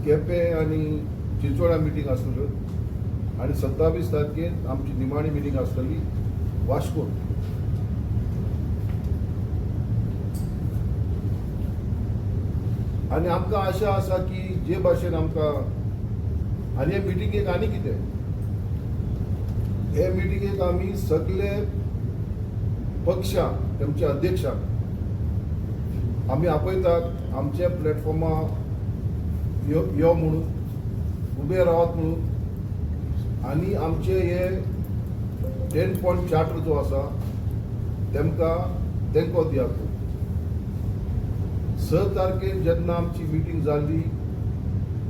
केपें आनी चिंचोड्या मिटींग आसतल्यो आनी 27 तारखेर आमची निमाणी मिटींग आसतली वास्कोन. आनी आमकां आशा आसा की जे भाशेन आमकां आनी हे मिटींगेक आनी कितें हे मिटींगेक आमी सगळे पक्षांक तेमचे अध्यक्षांक आमी आपयतात आमचे प्लॅटफॉर्मार यो म्हणून उबे रावत म्हणून आनी आमचे हे 10 पॉयंट चार्टर जो आसा तेमकां तेंको दियात. 6 तारखेर जेन्ना आमची मिटींग जाल्ली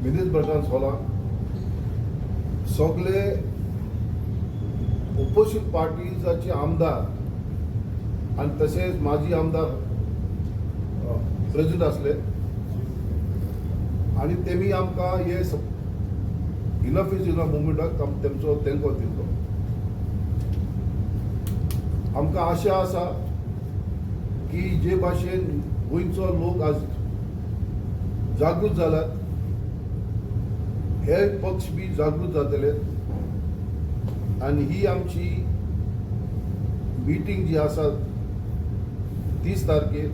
मिनीसबर्गांत हॉलांत सगळे ओपोजीशन पार्टीजाचे आमदार आनी तशेंच माजी आमदार प्रेसिडेंट आसले आनी तेमी आमकां हे इनफ इज इनफ मुवमेंटाक तेंचो तेंको दिलो. आमकां आशा आसा की जे भाशेन गोंयचो लोक आज जागृत जाल्यात हे पक्ष बी जागृत जातले आनी ही आमची मिटींग जी आसा 30 तारखेर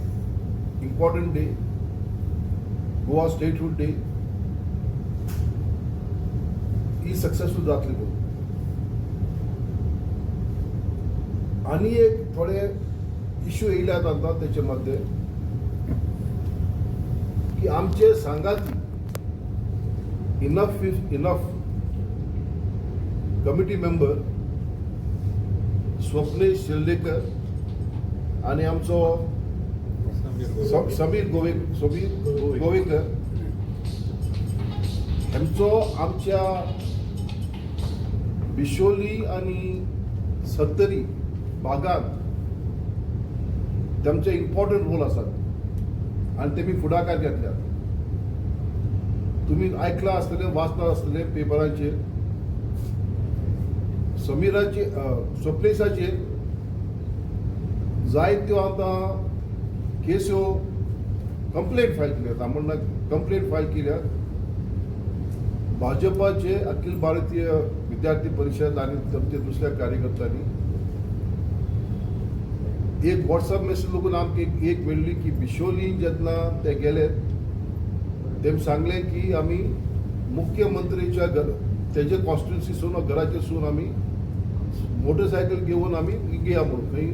important day Goa statehood day ही सक्सेसफूल जातली. आनी एक थोडे इश्यू येयल्यात आता तेचे मध्ये की आमचे सांगाती enough is enough committee member Swapnesh Sheldekar आणि आमचो समीर गोवेकर हेंचो आमच्या बिशोली आणि सत्तरी भागात तेमचे इम्पॉर्टंट रोल आसात आणि तेमी फुडाकार घेतल्यात. तुम्ही ऐकला आसतले वाचला आसतले पेपरांचेर समीराचे स्वप्नेशाचेर जायत्यो आतां केसो कंप्लेंट फायल केल्यात. म्हणून कंप्लेंट फायल केल्यात भाजपाचे अखिल भारतीय विद्यार्थी परिषद आणि तांचे दुसऱ्या कार्यकर्त्यांनी एक व्हॉट्सअप मेसेज लोकून आमकां एक मेळ्ळी की बिशोली जेन्ना ते गेले तेम सांगले की आमी मुख्यमंत्रीच्या तेजे कॉन्स्टिट्युन्सीसून घराचेसून आमी मोटरसायकल घेवन आमी गेया म्हणून खंय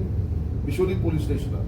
बिशोली पोलीस स्टेशनार.